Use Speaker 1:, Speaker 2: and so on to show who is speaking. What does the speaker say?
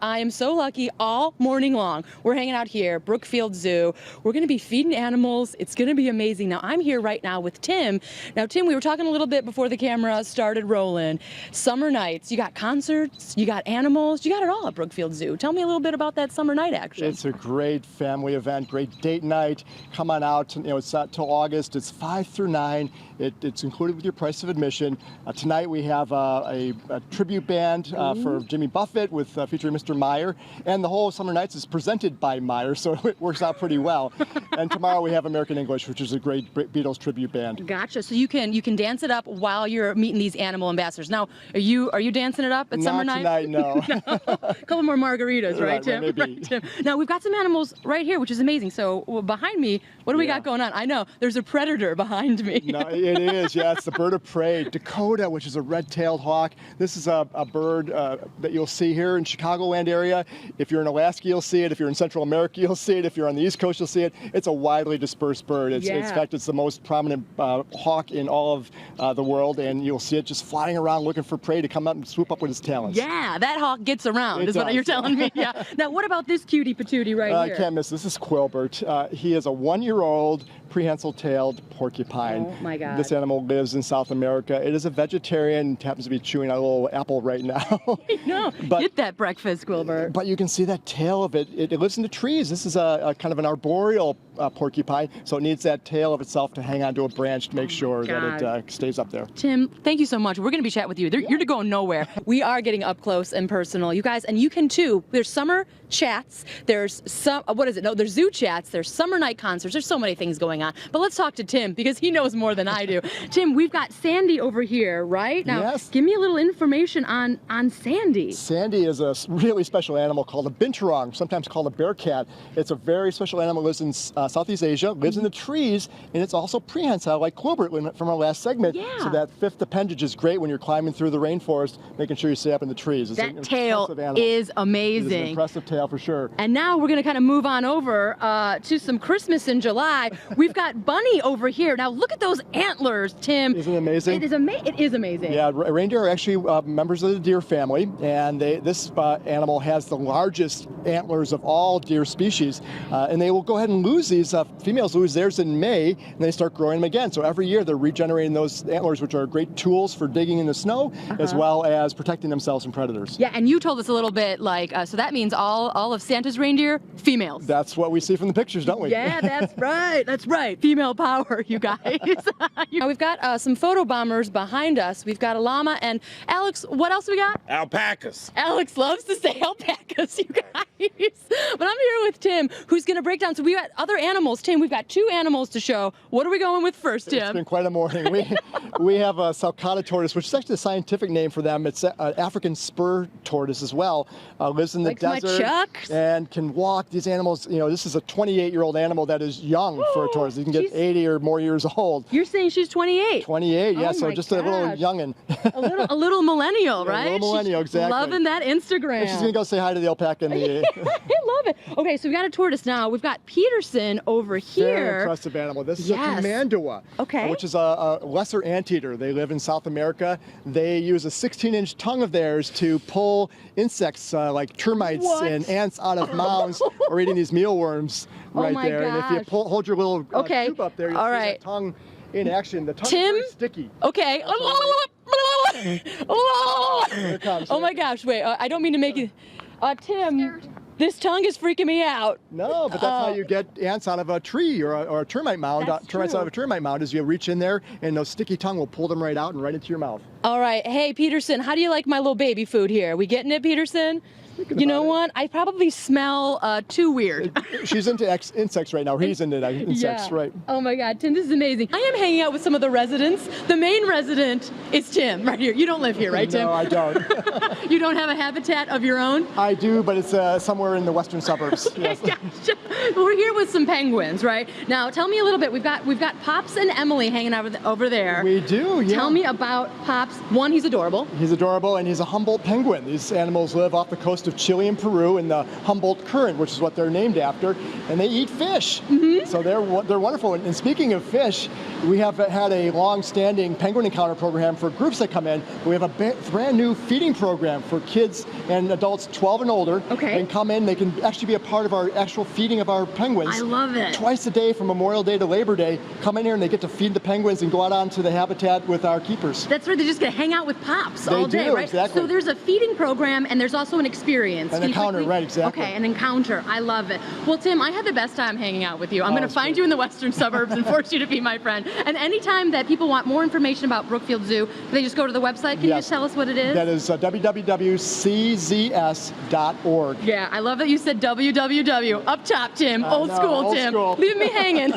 Speaker 1: I am so lucky all morning long. We're hanging out here, Brookfield Zoo. We're going to be feeding animals. It's going to be amazing. Now, I'm here right now with Tim. Now, Tim, we were talking a little bit before the camera started rolling. Summer nights, you got concerts, you got animals, you got it all at Brookfield Zoo. Tell me a little bit about that summer night action.
Speaker 2: It's a great family event, great date night. Come on out. It's not till August. It's 5 through 9. It's included with your price of admission. Tonight we have a tribute band for Jimmy Buffett with featuring Mr. Meyer, and the whole summer nights is presented by Meyer, so it works out pretty well. And tomorrow we have American English, which is a great Beatles tribute band.
Speaker 1: Gotcha. So you can dance it up while you're meeting these animal ambassadors. Now, are you dancing it up at summer night?
Speaker 2: Not tonight, no.
Speaker 1: No. A couple more margaritas, right, Tim?
Speaker 2: Maybe.
Speaker 1: Right, Tim? Now we've got some animals right here, which is amazing. So behind me, what do we got going on? I know there's a predator behind me.
Speaker 2: No, it is. Yeah, it's the bird of prey, Dakota, which is a red-tailed hawk. This is a bird that you'll see here in Chicagoland area. If you're in Alaska, you'll see it. If you're in Central America, you'll see it. If you're on the East Coast, you'll see it. It's a widely dispersed bird. In fact, it's the most prominent hawk in all of the world, and you'll see it just flying around looking for prey to come up and swoop up with its talons.
Speaker 1: Yeah, that hawk gets around, is what you're telling me. Yeah. Now, what about this cutie patootie right here?
Speaker 2: I can't miss this. This is Quilbert. He is a 1-year-old prehensile-tailed porcupine.
Speaker 1: Oh my God.
Speaker 2: This animal lives in South America. It is a vegetarian. It happens to be chewing on a little apple right now.
Speaker 1: No, get that breakfast, Quilbert.
Speaker 2: But you can see that tail of it. It lives in the trees. This is a kind of an arboreal porcupine, so it needs that tail of itself to hang onto a branch to make sure that it stays up there.
Speaker 1: Tim, thank you so much. We're going to be chatting with you. You're going nowhere. We are getting up close and personal, you guys, and you can too. There's summer chats. There's there's zoo chats. There's summer night concerts. There's so many things going on. But let's talk to Tim because he knows more than I do. Tim, we've got Sandy over here, right? Now,
Speaker 2: yes.
Speaker 1: Give me a little information on Sandy.
Speaker 2: Sandy is a really special animal called a binturong, sometimes called a bear cat. It's a very special animal. Lives in Southeast Asia, lives in the trees, and it's also prehensile, like Quilbert from our last segment.
Speaker 1: Yeah.
Speaker 2: So that fifth appendage is great when you're climbing through the rainforest, making sure you stay up in the trees. It's
Speaker 1: that tail is amazing.
Speaker 2: It is an impressive tail for sure.
Speaker 1: And now we're going to kind of move on over to some Christmas in July. We've got Bunny over here. Now look at those antlers, Tim.
Speaker 2: Isn't it amazing?
Speaker 1: It is amazing.
Speaker 2: Yeah, reindeer are actually members of the deer family, and this animal has the largest antlers of all deer species, and they will go ahead and lose these. Females lose theirs in May, and they start growing them again. So every year they're regenerating those antlers, which are great tools for digging in the snow, as well as protecting themselves from predators.
Speaker 1: Yeah, and you told us a little bit, so that means all of Santa's reindeer, females.
Speaker 2: That's what we see from the pictures, don't we?
Speaker 1: Yeah, that's right. That's right. Female power, you guys. Now we've got some photo bombers behind us. We've got a llama, and Alex, what else we got?
Speaker 3: Alpacas.
Speaker 1: Alex loves to say alpacas, you guys. But I'm here with Tim, who's going to break down. So we got other animals. Tim, we've got 2 animals to show. What are we going with first, Tim?
Speaker 2: It's been quite a morning. We have a Subhadda Tortoise, which is actually a scientific name for them. It's an African spur tortoise as well. Lives in the desert and can walk. These animals, this is a 28-year-old animal that is young for a tortoise. You can get 80 or more years old.
Speaker 1: You're saying she's 28?
Speaker 2: 28, yeah. So just a little youngin.
Speaker 1: a little millennial, right?
Speaker 2: A little millennial, exactly.
Speaker 1: Loving that Instagram.
Speaker 2: And she's going to go say hi to the alpaca in the...
Speaker 1: I love it. Okay, so we've got a tortoise now. We've got Peterson over here.
Speaker 2: Very impressive animal. This is a Commandua, which is a lesser anteater. They live in South America. They use a 16-inch tongue of theirs to pull insects like termites and ants out of mounds or eating these mealworms right there.
Speaker 1: Gosh.
Speaker 2: And if you hold your little tube up there, you'll see that tongue in action. The tongue is very sticky.
Speaker 1: Okay. Oh my gosh, wait, I don't mean to make it... Tim, this tongue is freaking me out.
Speaker 2: No, but that's how you get ants out of a tree or a termite mound. Termites out of a termite mound is you reach in there and those sticky tongue will pull them right out and right into your mouth.
Speaker 1: All right. Hey, Peterson, how do you like my little baby food here? We getting it, Peterson? You know what? I probably smell too weird.
Speaker 2: She's into insects right now. He's into insects, right?
Speaker 1: Oh my God, Tim, this is amazing. I am hanging out with some of the residents. The main resident is Tim, right here. You don't live here, right, Tim?
Speaker 2: No, I don't.
Speaker 1: You don't have a habitat of your own?
Speaker 2: I do, but it's somewhere in the western suburbs.
Speaker 1: Okay,
Speaker 2: yes.
Speaker 1: gotcha. We're here with some penguins, right? Now, tell me a little bit. We've got Pops and Emily hanging over there.
Speaker 2: We do, yeah.
Speaker 1: Tell me about Pops Pops. One, he's adorable.
Speaker 2: He's adorable, and he's a Humboldt penguin. These animals live off the coast of Chile and Peru in the Humboldt Current, which is what they're named after, and they eat fish. So they're wonderful. And speaking of fish, we have had a long-standing penguin encounter program for groups that come in. We have a brand new feeding program for kids and adults 12 and older.
Speaker 1: Okay.
Speaker 2: They can come in, they can actually be a part of our actual feeding of our penguins.
Speaker 1: I love it.
Speaker 2: Twice a day from Memorial Day to Labor Day, come in here and they get to feed the penguins and go out onto the habitat with our keepers.
Speaker 1: That's right, they're just gonna hang out with Pops all day, right?
Speaker 2: Exactly.
Speaker 1: So there's a feeding program and there's also an experience.
Speaker 2: An encounter, right, exactly.
Speaker 1: Okay, an encounter, I love it. Well, Tim, I had the best time hanging out with you. I'm gonna find you in the western suburbs and force you to be my friend. And anytime that people want more information about Brookfield Zoo, they just go to the website. Can you just tell us what it is?
Speaker 2: That is www.czs.org.
Speaker 1: Yeah, I love that you said www. Up top, Tim. Old school,
Speaker 2: old
Speaker 1: Tim.
Speaker 2: school.
Speaker 1: Leave me hanging.